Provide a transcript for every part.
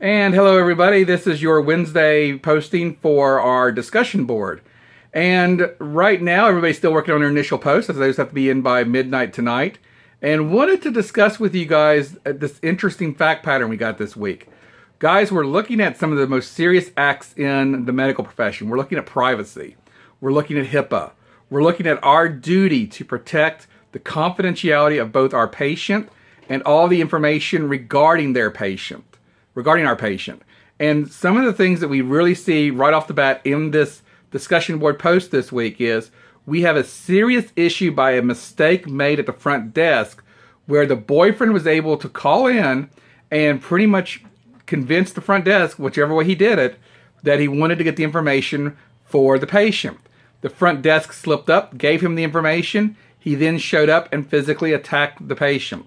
And hello, everybody. This is your Wednesday posting for our discussion board. And right now, everybody's still working on their initial posts, as those have to be in by midnight tonight. And wanted to discuss with you guys this interesting fact pattern we got this week. Guys, we're looking at some of the most serious acts in the medical profession. We're looking at privacy. We're looking at HIPAA. We're looking at our duty to protect the confidentiality of both our patient and all the information regarding our patient. And some of the things that we really see right off the bat in this discussion board post this week is we have a serious issue by a mistake made at the front desk where the boyfriend was able to call in and pretty much convince the front desk, whichever way he did it, that he wanted to get the information for the patient. The front desk slipped up, gave him the information. He then showed up and physically attacked the patient.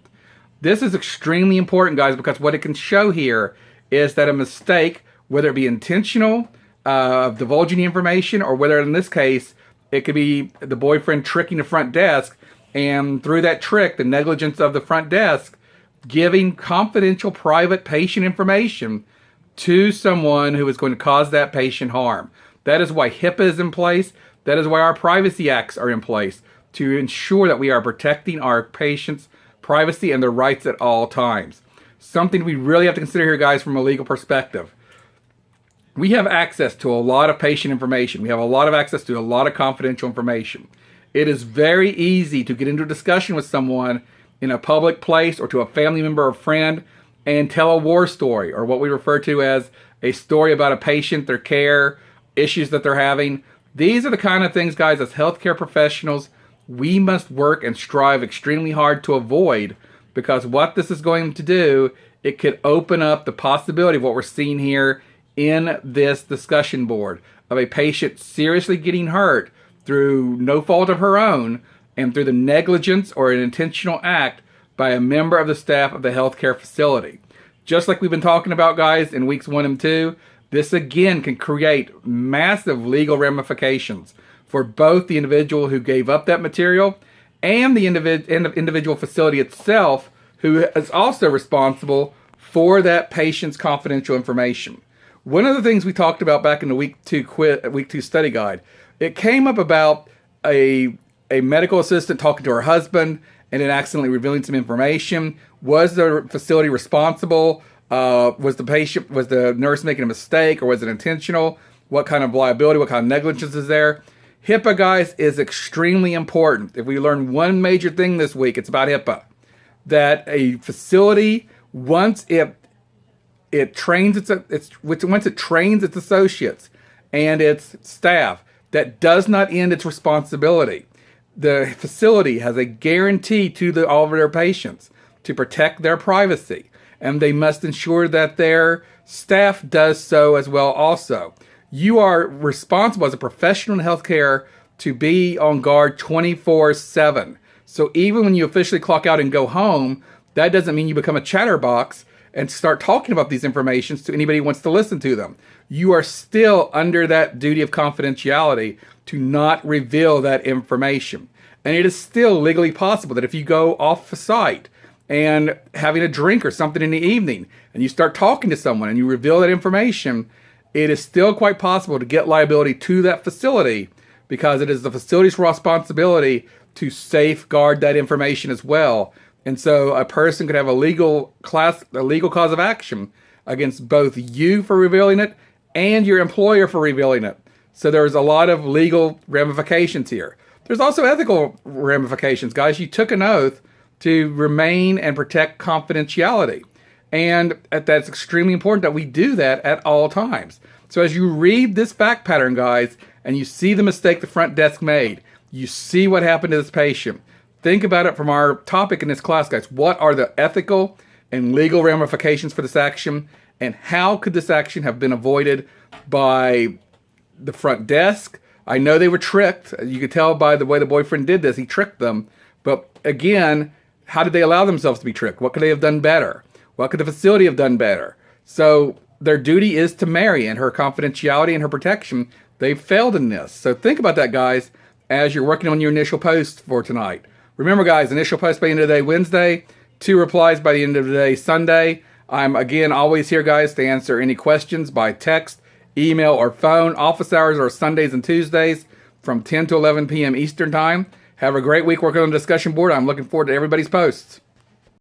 This is extremely important, guys, because what it can show here is that a mistake, whether it be intentional, divulging the information, or whether in this case, it could be the boyfriend tricking the front desk, and through that trick, the negligence of the front desk, giving confidential private patient information to someone who is going to cause that patient harm. That is why HIPAA is in place. That is why our privacy acts are in place, to ensure that we are protecting our patients' privacy and their rights at all times. Something we really have to consider here, guys, from a legal perspective. We have access to a lot of patient information. We have a lot of access to a lot of confidential information. It is very easy to get into a discussion with someone in a public place or to a family member or friend and tell a war story, or what we refer to as a story about a patient, their care, issues that they're having. These are the kind of things, guys, as healthcare professionals, we must work and strive extremely hard to avoid, because what this is going to do, it could open up the possibility of what we're seeing here in this discussion board of a patient seriously getting hurt through no fault of her own and through the negligence or an intentional act by a member of the staff of the healthcare facility. Just like we've been talking about, guys, in weeks 1 and 2, this again can create massive legal ramifications for both the individual who gave up that material and the individual facility itself, who is also responsible for that patient's confidential information. One of the things we talked about back in the week 2 study guide, it came up about a medical assistant talking to her husband and then accidentally revealing some information. Was the facility responsible? Was the nurse making a mistake, or was it intentional? What kind of liability, what kind of negligence is there? HIPAA, guys, is extremely important. If we learn one major thing this week, it's about HIPAA. That a facility, once it trains its associates and its staff, that does not end its responsibility. The facility has a guarantee to all of their patients to protect their privacy, and they must ensure that their staff does so as well also. You are responsible as a professional in healthcare to be on guard 24/7. So even when you officially clock out and go home, that doesn't mean you become a chatterbox and start talking about these informations to anybody who wants to listen to them. You are still under that duty of confidentiality to not reveal that information. And it is still legally possible that if you go off the site and having a drink or something in the evening, and you start talking to someone and you reveal that information, it is still quite possible to get liability to that facility, because it is the facility's responsibility to safeguard that information as well. And so a person could have a legal cause of action against both you for revealing it and your employer for revealing it. So there's a lot of legal ramifications here. There's also ethical ramifications, guys. You took an oath to remain and protect confidentiality. And that's extremely important that we do that at all times. So as you read this fact pattern, guys, and you see the mistake the front desk made, you see what happened to this patient, think about it from our topic in this class, guys. What are the ethical and legal ramifications for this action? And how could this action have been avoided by the front desk? I know they were tricked. You could tell by the way the boyfriend did this. He tricked them. But again, how did they allow themselves to be tricked? What could they have done better? What could the facility have done better? So their duty is to Mary, and her confidentiality and her protection, they've failed in this. So think about that, guys, as you're working on your initial post for tonight. Remember, guys, initial post by the end of the day Wednesday, 2 replies by the end of the day Sunday. I'm, again, always here, guys, to answer any questions by text, email, or phone. Office hours are Sundays and Tuesdays from 10 to 11 p.m. Eastern Time. Have a great week working on the discussion board. I'm looking forward to everybody's posts.